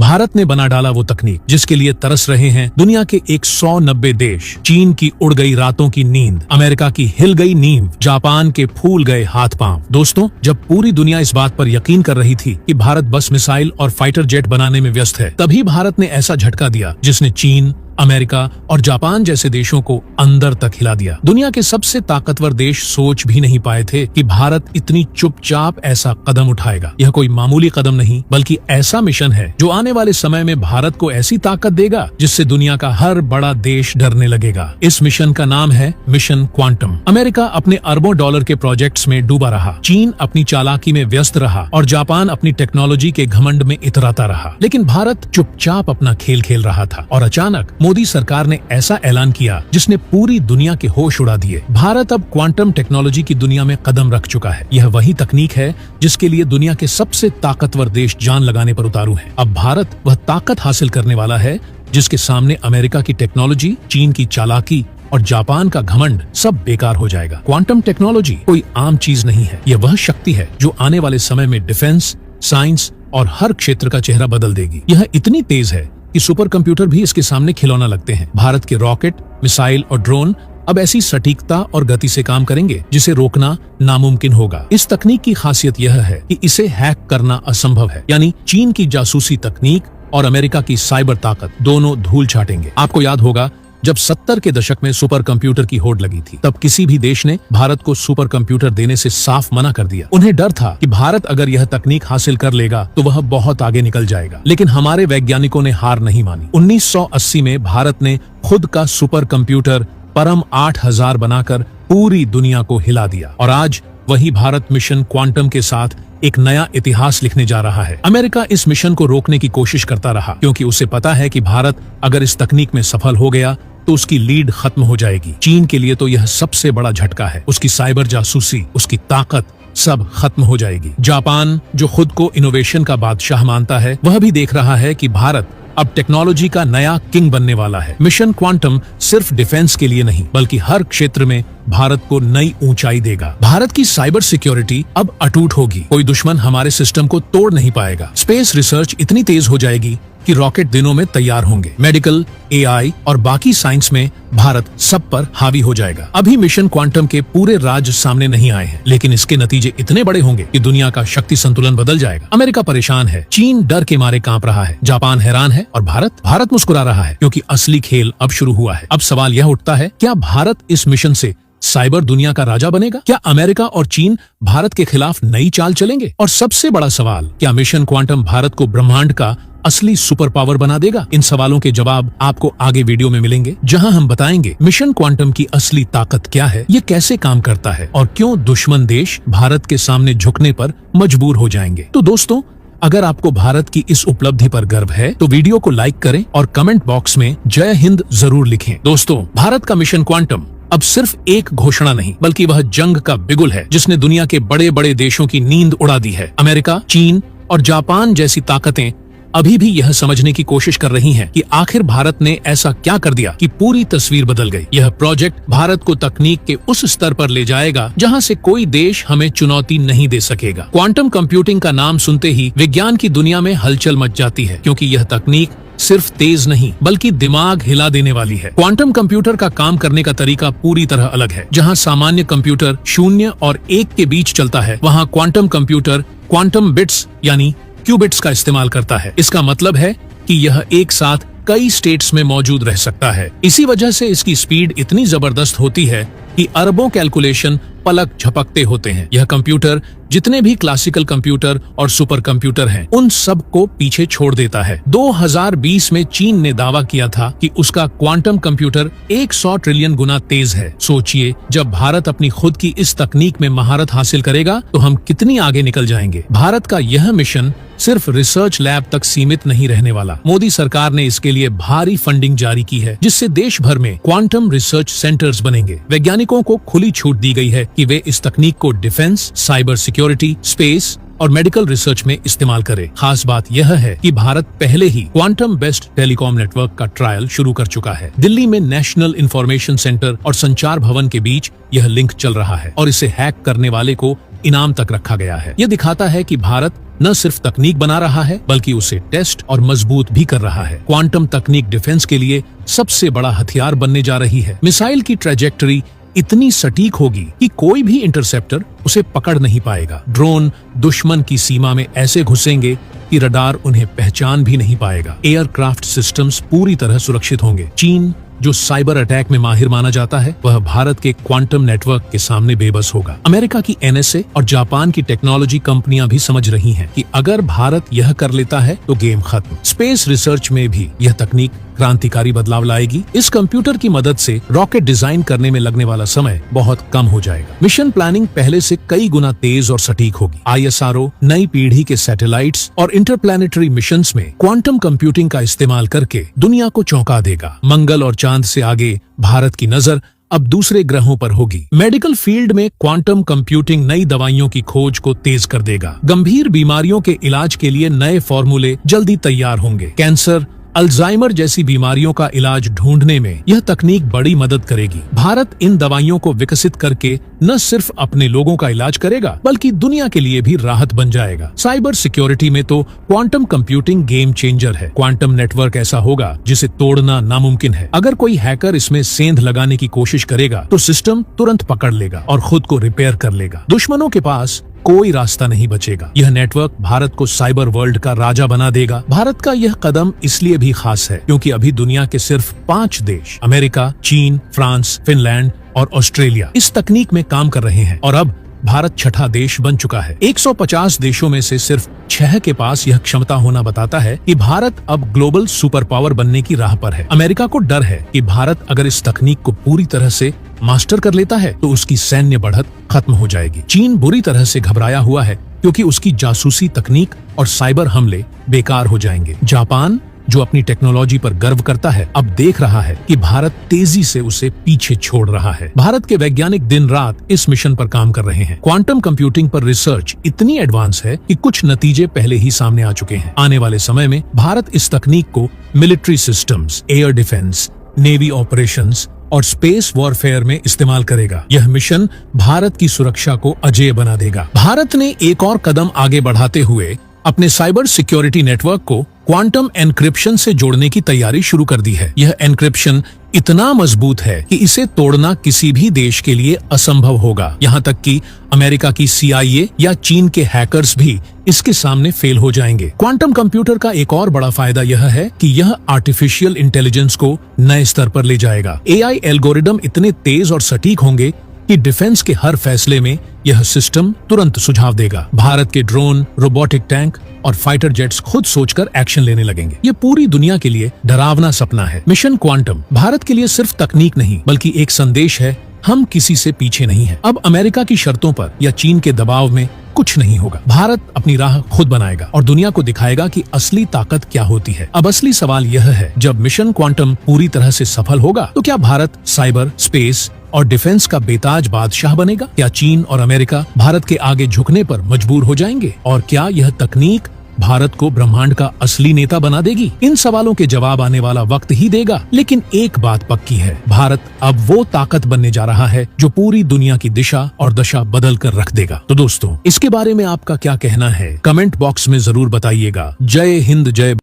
भारत ने बना डाला वो तकनीक जिसके लिए तरस रहे हैं दुनिया के 190 देश। चीन की उड़ गई रातों की नींद, अमेरिका की हिल गई नींव, जापान के फूल गए हाथ पांव। दोस्तों, जब पूरी दुनिया इस बात पर यकीन कर रही थी कि भारत बस मिसाइल और फाइटर जेट बनाने में व्यस्त है, तभी भारत ने ऐसा झटका दिया जिसने चीन, अमेरिका और जापान जैसे देशों को अंदर तक हिला दिया। दुनिया के सबसे ताकतवर देश सोच भी नहीं पाए थे कि भारत इतनी चुपचाप ऐसा कदम उठाएगा। यह कोई मामूली कदम नहीं, बल्कि ऐसा मिशन है जो आने वाले समय में भारत को ऐसी ताकत देगा जिससे दुनिया का हर बड़ा देश डरने लगेगा। इस मिशन का नाम है मिशन क्वांटम। अमेरिका अपने अरबों डॉलर के प्रोजेक्ट्स में डूबा रहा, चीन अपनी चालाकी में व्यस्त रहा और जापान अपनी टेक्नोलॉजी के घमंड में इतराता रहा। लेकिन भारत चुपचाप अपना खेल खेल रहा था और अचानक मोदी सरकार ने ऐसा ऐलान किया जिसने पूरी दुनिया के होश उड़ा दिए। भारत अब क्वांटम टेक्नोलॉजी की दुनिया में कदम रख चुका है। यह वही तकनीक है जिसके लिए दुनिया के सबसे ताकतवर देश जान लगाने पर उतारू हैं। अब भारत वह ताकत हासिल करने वाला है जिसके सामने अमेरिका की टेक्नोलॉजी, चीन की चालाकी और जापान का घमंड सब बेकार हो जाएगा। क्वांटम टेक्नोलॉजी कोई आम चीज नहीं है। यह वह शक्ति है जो आने वाले समय में डिफेंस, साइंस और हर क्षेत्र का चेहरा बदल देगी। यह इतनी तेज है कि सुपर कंप्यूटर भी इसके सामने खिलौना लगते हैं। भारत के रॉकेट, मिसाइल और ड्रोन अब ऐसी सटीकता और गति से काम करेंगे जिसे रोकना नामुमकिन होगा। इस तकनीक की खासियत यह है कि इसे हैक करना असंभव है, यानी चीन की जासूसी तकनीक और अमेरिका की साइबर ताकत दोनों धूल चाटेंगे। आपको याद होगा, जब 70 के दशक में सुपर कंप्यूटर की होड़ लगी थी, तब किसी भी देश ने भारत को सुपर कंप्यूटर देने से साफ मना कर दिया। उन्हें डर था कि भारत अगर यह तकनीक हासिल कर लेगा तो वह बहुत आगे निकल जाएगा। लेकिन हमारे वैज्ञानिकों ने हार नहीं मानी। 1980 में भारत ने खुद का सुपर कंप्यूटर परम 8000 बनाकर पूरी दुनिया को हिला दिया और आज वही भारत मिशन क्वांटम के साथ एक नया इतिहास लिखने जा रहा है। अमेरिका इस मिशन को रोकने की कोशिश करता रहा क्योंकि उसे पता है कि भारत अगर इस तकनीक में सफल हो गया तो उसकी लीड खत्म हो जाएगी। चीन के लिए तो यह सबसे बड़ा झटका है। उसकी साइबर जासूसी, उसकी ताकत सब खत्म हो जाएगी। जापान, जो खुद को इनोवेशन का बादशाह मानता है, वह भी देख रहा है कि भारत अब टेक्नोलॉजी का नया किंग बनने वाला है। मिशन क्वांटम सिर्फ डिफेंस के लिए नहीं, बल्कि हर क्षेत्र में भारत को नई ऊंचाई देगा। भारत की साइबर सिक्योरिटी अब अटूट होगी। कोई दुश्मन हमारे सिस्टम को तोड़ नहीं पाएगा। स्पेस रिसर्च इतनी तेज हो जाएगी कि रॉकेट दिनों में तैयार होंगे। मेडिकल, एआई और बाकी साइंस में भारत सब पर हावी हो जाएगा। अभी मिशन क्वांटम के पूरे राज सामने नहीं आए हैं, लेकिन इसके नतीजे इतने बड़े होंगे कि दुनिया का शक्ति संतुलन बदल जाएगा। अमेरिका परेशान है, चीन डर के मारे कांप रहा है, जापान हैरान है और भारत मुस्कुरा रहा है क्योंकि असली खेल अब शुरू हुआ है। अब सवाल यह उठता है, क्या भारत इस मिशन से साइबर दुनिया का राजा बनेगा? क्या अमेरिका और चीन भारत के खिलाफ नई चाल चलेंगे? और सबसे बड़ा सवाल, क्या मिशन क्वांटम भारत को ब्रह्मांड का असली सुपर पावर बना देगा? इन सवालों के जवाब आपको आगे वीडियो में मिलेंगे, जहां हम बताएंगे मिशन क्वांटम की असली ताकत क्या है, ये कैसे काम करता है और क्यों दुश्मन देश भारत के सामने झुकने पर मजबूर हो जाएंगे। तो दोस्तों, अगर आपको भारत की इस उपलब्धि पर गर्व है तो वीडियो को लाइक करें और कमेंट बॉक्स में जय हिंद जरूर लिखें। दोस्तों, भारत का मिशन क्वांटम अब सिर्फ एक घोषणा नहीं, बल्कि वह जंग का बिगुल है जिसने दुनिया के बड़े बड़े देशों की नींद उड़ा दी है। अमेरिका, चीन और जापान जैसी ताकतें अभी भी यह समझने की कोशिश कर रही हैं कि आखिर भारत ने ऐसा क्या कर दिया कि पूरी तस्वीर बदल गई। यह प्रोजेक्ट भारत को तकनीक के उस स्तर पर ले जाएगा जहां से कोई देश हमें चुनौती नहीं दे सकेगा। क्वांटम कंप्यूटिंग का नाम सुनते ही विज्ञान की दुनिया में हलचल मच जाती है, क्योंकि यह तकनीक सिर्फ तेज नहीं बल्कि दिमाग हिला देने वाली है। क्वांटम कंप्यूटर का काम करने का तरीका पूरी तरह अलग है। जहां सामान्य कंप्यूटर 0 और 1 के बीच चलता है, वहां क्वांटम कंप्यूटर क्वांटम बिट्स यानी क्यूबिट्स का इस्तेमाल करता है। इसका मतलब है कि यह एक साथ कई स्टेट्स में मौजूद रह सकता है। इसी वजह से इसकी स्पीड इतनी जबरदस्त होती है कि अरबों कैलकुलेशन पलक झपकते होते हैं। यह कंप्यूटर जितने भी क्लासिकल कंप्यूटर और सुपर कंप्यूटर हैं, उन सब को पीछे छोड़ देता है। 2020 में चीन ने दावा किया था कि उसका क्वांटम कंप्यूटर 100 ट्रिलियन गुना तेज है। सोचिए, जब भारत अपनी खुद की इस तकनीक में महारत हासिल करेगा तो हम कितनी आगे निकल जाएंगे। भारत का यह मिशन सिर्फ रिसर्च लैब तक सीमित नहीं रहने वाला। मोदी सरकार ने इसके लिए भारी फंडिंग जारी की है, जिससे देश भर में क्वांटम रिसर्च सेंटर्स बनेंगे। वैज्ञानिकों को खुली छूट दी गई है कि वे इस तकनीक को डिफेंस, साइबर सिक्योरिटी, स्पेस और मेडिकल रिसर्च में इस्तेमाल करे। खास बात यह है कि भारत पहले ही क्वांटम बेस्ड टेलीकॉम नेटवर्क का ट्रायल शुरू कर चुका है। दिल्ली में नेशनल इंफॉर्मेशन सेंटर और संचार भवन के बीच यह लिंक चल रहा है और इसे हैक करने वाले को इनाम तक रखा गया है। यह दिखाता है कि भारत न सिर्फ तकनीक बना रहा है बल्कि उसे टेस्ट और मजबूत भी कर रहा है। क्वांटम तकनीक डिफेंस के लिए सबसे बड़ा हथियार बनने जा रही है। मिसाइल की ट्रैजेक्टरी इतनी सटीक होगी कि कोई भी इंटरसेप्टर उसे पकड़ नहीं पाएगा। ड्रोन दुश्मन की सीमा में ऐसे घुसेंगे कि रडार उन्हें पहचान भी नहीं पाएगा। एयरक्राफ्ट सिस्टम्स पूरी तरह सुरक्षित होंगे। चीन, जो साइबर अटैक में माहिर माना जाता है, वह भारत के क्वांटम नेटवर्क के सामने बेबस होगा। अमेरिका की NSA और जापान की टेक्नोलॉजी कंपनियां भी समझ रही हैं कि अगर भारत यह कर लेता है तो गेम खत्म। स्पेस रिसर्च में भी यह तकनीक क्रांतिकारी बदलाव लाएगी। इस कंप्यूटर की मदद से रॉकेट डिजाइन करने में लगने वाला समय बहुत कम हो जाएगा। मिशन प्लानिंग पहले से कई गुना तेज और सटीक होगी। ISRO नई पीढ़ी के सैटेलाइट्स और इंटरप्लैनेटरी मिशंस में क्वांटम कंप्यूटिंग का इस्तेमाल करके दुनिया को चौंका देगा। मंगल और चांद से आगे भारत की नजर अब दूसरे ग्रहों पर होगी। मेडिकल फील्ड में क्वांटम कंप्यूटिंग नई दवाइयों की खोज को तेज कर देगा। गंभीर बीमारियों के इलाज के लिए नए फॉर्मूले जल्दी तैयार होंगे। कैंसर, अल्जाइमर जैसी बीमारियों का इलाज ढूंढने में यह तकनीक बड़ी मदद करेगी। भारत इन दवाइयों को विकसित करके न सिर्फ अपने लोगों का इलाज करेगा बल्कि दुनिया के लिए भी राहत बन जाएगा। साइबर सिक्योरिटी में तो क्वांटम कंप्यूटिंग गेम चेंजर है। क्वांटम नेटवर्क ऐसा होगा जिसे तोड़ना नामुमकिन है। अगर कोई हैकर इसमें सेंध लगाने की कोशिश करेगा तो सिस्टम तुरंत पकड़ लेगा और खुद को रिपेयर कर लेगा। दुश्मनों के पास कोई रास्ता नहीं बचेगा। यह नेटवर्क भारत को साइबर वर्ल्ड का राजा बना देगा। भारत का यह कदम इसलिए भी खास है क्योंकि अभी दुनिया के सिर्फ 5 देश अमेरिका, चीन, फ्रांस, फिनलैंड और ऑस्ट्रेलिया इस तकनीक में काम कर रहे हैं और अब भारत छठा देश बन चुका है। 150 देशों में से सिर्फ 6 के पास यह क्षमता होना बताता है कि भारत अब ग्लोबल सुपर पावर बनने की राह पर है। अमेरिका को डर है कि भारत अगर इस तकनीक को पूरी तरह से मास्टर कर लेता है तो उसकी सैन्य बढ़त खत्म हो जाएगी। चीन बुरी तरह से घबराया हुआ है क्योंकि उसकी जासूसी तकनीक और साइबर हमले बेकार हो जाएंगे। जापान, जो अपनी टेक्नोलॉजी पर गर्व करता है, अब देख रहा है कि भारत तेजी से उसे पीछे छोड़ रहा है। भारत के वैज्ञानिक दिन रात इस मिशन पर काम कर रहे हैं। क्वांटम कंप्यूटिंग पर रिसर्च इतनी एडवांस है कि कुछ नतीजे पहले ही सामने आ चुके हैं। आने वाले समय में भारत इस तकनीक को military systems, air defence, navy operations और स्पेस वॉरफेयर में इस्तेमाल करेगा। यह मिशन भारत की सुरक्षा को अजेय बना देगा। भारत ने एक और कदम आगे बढ़ाते हुए अपने साइबर सिक्योरिटी नेटवर्क को क्वांटम एन्क्रिप्शन से जोड़ने की तैयारी शुरू कर दी है। यह एन्क्रिप्शन इतना मजबूत है कि इसे तोड़ना किसी भी देश के लिए असंभव होगा। यहाँ तक कि अमेरिका की CIA या चीन के हैकर्स भी इसके सामने फेल हो जाएंगे। क्वांटम कंप्यूटर का एक और बड़ा फायदा यह है कि यह आर्टिफिशियल इंटेलिजेंस को नए स्तर पर ले जाएगा। AI एल्गोरिदम इतने तेज और सटीक होंगे कि डिफेंस के हर फैसले में यह सिस्टम तुरंत सुझाव देगा। भारत के ड्रोन, रोबोटिक टैंक और फाइटर जेट्स खुद सोचकर एक्शन लेने लगेंगे। ये पूरी दुनिया के लिए डरावना सपना है। मिशन क्वांटम भारत के लिए सिर्फ तकनीक नहीं बल्कि एक संदेश है, हम किसी से पीछे नहीं हैं। अब अमेरिका की शर्तों पर या चीन के दबाव में कुछ नहीं होगा। भारत अपनी राह खुद बनाएगा और दुनिया को दिखाएगा कि असली ताकत क्या होती है। अब असली सवाल यह है, जब मिशन क्वांटम पूरी तरह से सफल होगा तो क्या भारत साइबर, स्पेस और डिफेंस का बेताज बादशाह बनेगा? क्या चीन और अमेरिका भारत के आगे झुकने पर मजबूर हो जाएंगे? और क्या यह तकनीक भारत को ब्रह्मांड का असली नेता बना देगी? इन सवालों के जवाब आने वाला वक्त ही देगा। लेकिन एक बात पक्की है, भारत अब वो ताकत बनने जा रहा है जो पूरी दुनिया की दिशा और दशा बदल कर रख देगा। तो दोस्तों, इसके बारे में आपका क्या कहना है? कमेंट बॉक्स में जरूर बताइएगा। जय हिंद, जय